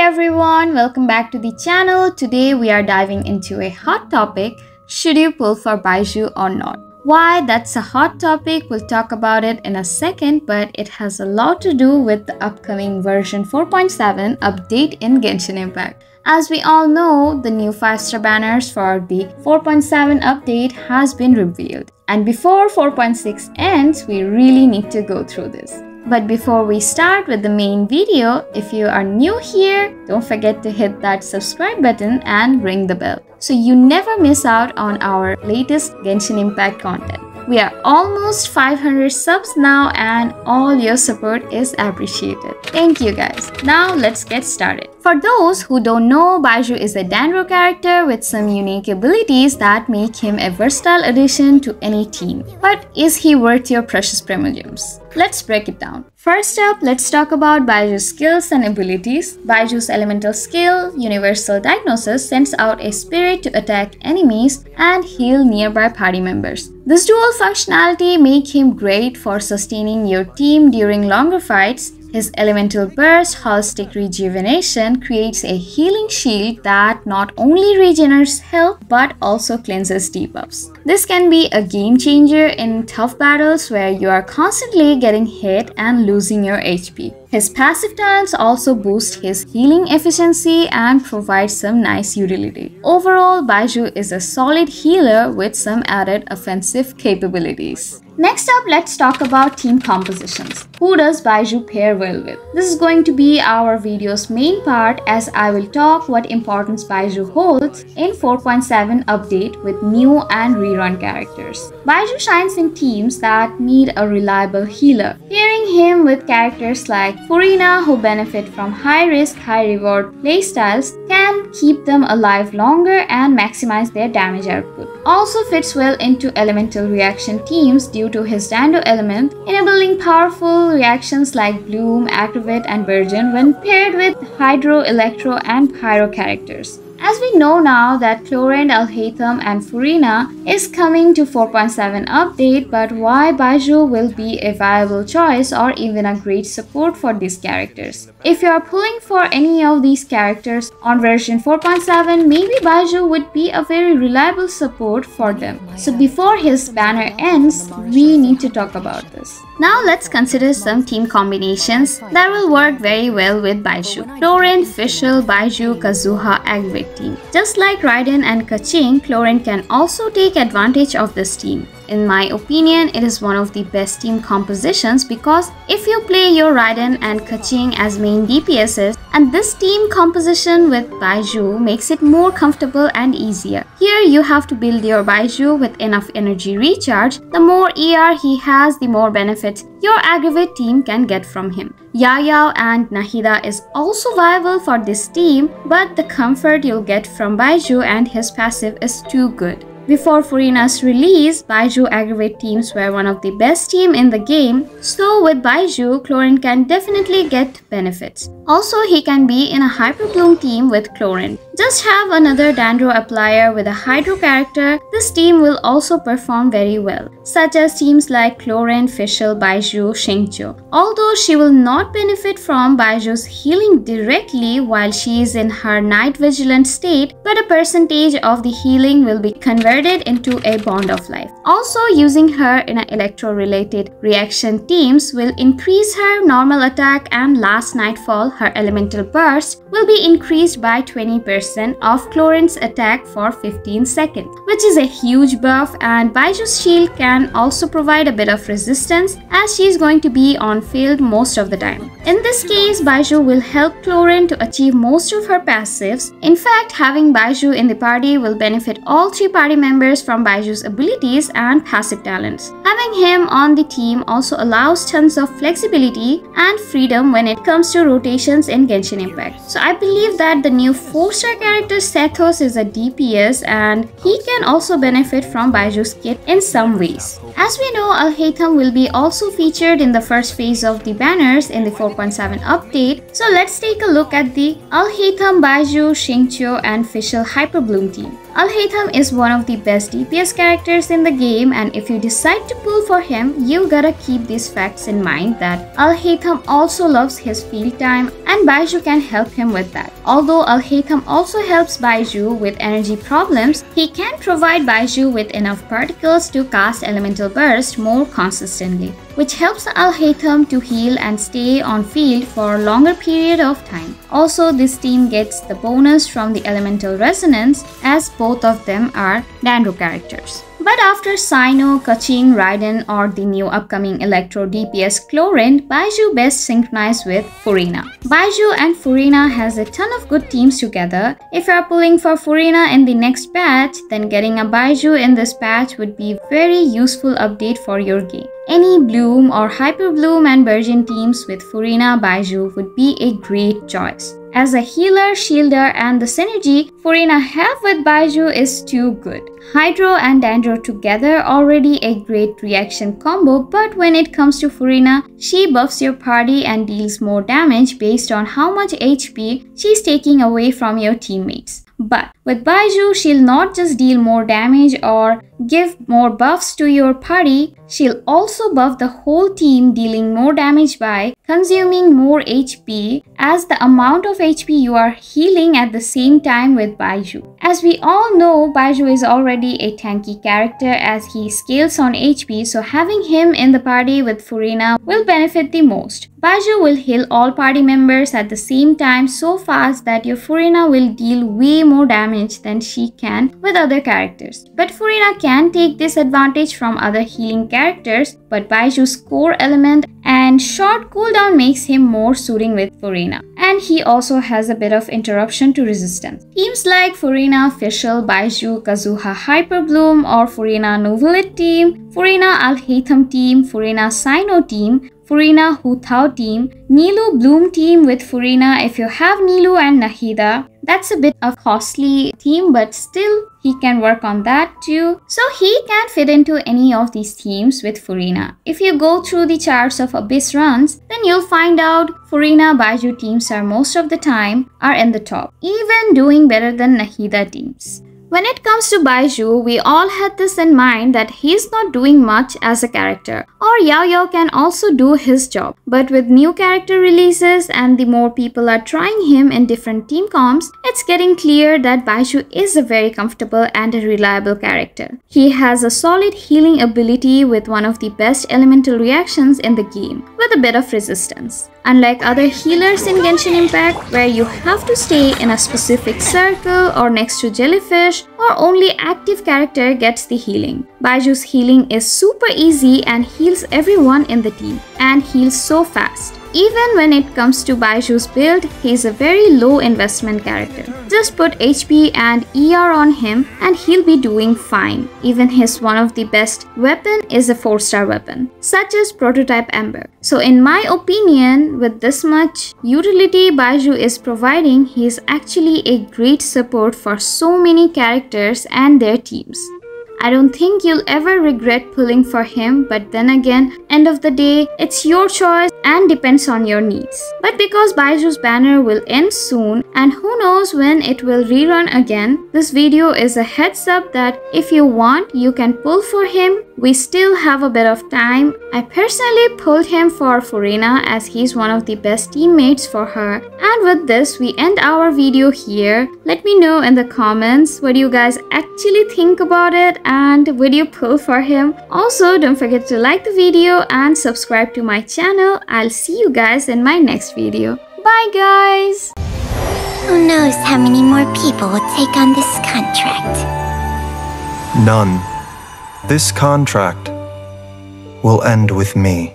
everyone, welcome back to the channel. Today we are diving into a hot topic. Should you pull for Baizhu or not? Why that's a hot topic, we'll talk about it in a second, but it has a lot to do with the upcoming version 4.7 update in Genshin Impact. As we all know, the new 5-star banners for the 4.7 update has been revealed. And before 4.6 ends, we really need to go through this. But before we start with the main video, if you are new here, don't forget to hit that subscribe button and ring the bell so you never miss out on our latest Genshin Impact content. We are almost 500 subs now and all your support is appreciated. Thank you guys. Now let's get started. For those who don't know, Baizhu is a Dandro character with some unique abilities that make him a versatile addition to any team. But is he worth your precious primogems? Let's break it down. First up, let's talk about Baizhu's skills and abilities. Baizhu's elemental skill, Universal Diagnosis, sends out a spirit to attack enemies and heal nearby party members. This dual functionality makes him great for sustaining your team during longer fights. His elemental burst, Holistic Rejuvenation, creates a healing shield that not only regenerates health but also cleanses debuffs. This can be a game changer in tough battles where you are constantly getting hit and losing your HP. His passive talents also boost his healing efficiency and provide some nice utility. Overall, Baizhu is a solid healer with some added offensive capabilities. Next up, let's talk about team compositions. Who does Baizhu pair well with? This is going to be our video's main part as I will talk what importance Baizhu holds in 4.7 update with new and rerun characters. Baizhu shines in teams that need a reliable healer. Pairing him with characters like Furina, who benefit from high-risk, high-reward playstyles, can keep them alive longer and maximize their damage output. Also fits well into elemental reaction teams due to his Dando element, enabling powerful reactions like Bloom, Activate, and Burgeon when paired with Hydro, Electro, and Pyro characters. As we know now that Clorinde, Alhaitham, and Furina is coming to 4.7 update, but why Baizhu will be a viable choice or even a great support for these characters. If you are pulling for any of these characters on version 4.7, maybe Baizhu would be a very reliable support for them. So before his banner ends, we need to talk about this. Now let's consider some team combinations that will work very well with Baizhu. Clorinde, Fischl, Baizhu, Kazuha, Activate team. Just like Raiden and Keqing, Clorinde can also take advantage of this team. In my opinion, it is one of the best team compositions because if you play your Raiden and Keqing as main DPSs, and this team composition with Baizhu makes it more comfortable and easier. Here you have to build your Baizhu with enough energy recharge. The more ER he has, the more benefits your Aggravate team can get from him. Yayao and Nahida is also viable for this team, but the comfort you'll get from Baizhu and his passive is too good. Before Furina's release, Baizhu Aggravate teams were one of the best team in the game, so with Baizhu, Clorinde can definitely get benefits. Also, he can be in a Hyper Bloom team with Clorinde. Just have another Dandro applier with a Hydro character, this team will also perform very well, such as teams like Clorinde, Fischl, Baizhu, Xingqiu. Although she will not benefit from Baizhu's healing directly while she is in her night vigilant state, but a percentage of the healing will be converted into a bond of life. Also, using her in an electro-related reaction teams will increase her normal attack, and last nightfall her elemental burst will be increased by 20% of Clorinde's attack for 15 seconds, which is a huge buff, and Baizhu's shield can also provide a bit of resistance as she is going to be on field most of the time. In this case, Baizhu will help Clorinde to achieve most of her passives. In fact, having Baizhu in the party will benefit all 3 party members from Baizhu's abilities and passive talents. Having him on the team also allows tons of flexibility and freedom when it comes to rotations in Genshin Impact. So I believe that the new 4-star character Sethos is a DPS and he can also benefit from Baizhu's kit in some ways. As we know, Alhaitham will be also featured in the first phase of the banners in the 4.7 update. So let's take a look at the Alhaitham, Baizhu, Xingqiu and Fischl Hyperbloom team. Alhaitham is one of the best DPS characters in the game, and if you decide to pull for him, you gotta keep these facts in mind that Alhaitham also loves his field time and Baizhu can help him with that. Although Alhaitham also helps Baizhu with energy problems, he can provide Baizhu with enough particles to cast Elemental Burst more consistently, which helps Alhaitham to heal and stay on field for a longer period of time. Also, this team gets the bonus from the Elemental Resonance as both of them are Dandro characters. But after Sino, Kaching, Raiden or the new upcoming Electro DPS Clorinde, Baizhu best synchronized with Furina. Baizhu and Furina has a ton of good teams together. If you are pulling for Furina in the next patch, then getting a Baizhu in this patch would be very useful update for your game. Any Bloom or Hyper Bloom and Virgin teams with Furina Baizhu would be a great choice. As a healer, shielder and the synergy Furina have with Baizhu is too good. Hydro and Dandro together already a great reaction combo, but when it comes to Furina, she buffs your party and deals more damage based on how much HP she's taking away from your teammates. But with Baizhu, she'll not just deal more damage or give more buffs to your party, she'll also buff the whole team, dealing more damage by consuming more HP as the amount of HP you are healing at the same time with Baizhu. As we all know, Baizhu is already a tanky character as he scales on HP, so having him in the party with Furina will benefit the most. Baizhu will heal all party members at the same time so fast that your Furina will deal way more damage than she can with other characters. But Furina can take this advantage from other healing characters, but Baiju's core element and short cooldown makes him more suiting with Furina. And he also has a bit of interruption to resistance. Teams like Furina, Fischl, Baizhu, Kazuha Hyper Bloom or Furina Novelit team, Furina Alhaitham team, Furina Sino team, Furina Hu Tao team, Nilou Bloom team with Furina. If you have Nilou and Nahida, that's a bit of costly team, but still he can work on that too. So he can fit into any of these teams with Furina. If you go through the charts of Abyss runs, then you'll find out Furina Baizhu teams are most of the time are in the top, even doing better than Nahida teams. When it comes to Baizhu, we all had this in mind that he's not doing much as a character, or Yao Yao can also do his job. But with new character releases and the more people are trying him in different team comps, it's getting clear that Baizhu is a very comfortable and a reliable character. He has a solid healing ability with one of the best elemental reactions in the game, with a bit of resistance. Unlike other healers in Genshin Impact, where you have to stay in a specific circle or next to jellyfish, or only active character gets the healing. Baiju's healing is super easy and heals everyone in the team, and heals so fast. Even when it comes to Baiju's build, he is a very low investment character. Just put HP and ER on him and he'll be doing fine. Even his one of the best weapon is a 4-star weapon, such as Prototype Ember. So in my opinion, with this much utility Baizhu is providing, he is actually a great support for so many characters and their teams. I don't think you'll ever regret pulling for him, but then again, end of the day, it's your choice and depends on your needs. But because Baiju's banner will end soon and who knows when it will rerun again, this video is a heads up that if you want, you can pull for him. We still have a bit of time. I personally pulled him for Furina as he's one of the best teammates for her. And with this, we end our video here. Let me know in the comments what you guys actually think about it and would you pull for him. Also, don't forget to like the video and subscribe to my channel. I'll see you guys in my next video. Bye guys! Who knows how many more people will take on this contract? None. This contract will end with me.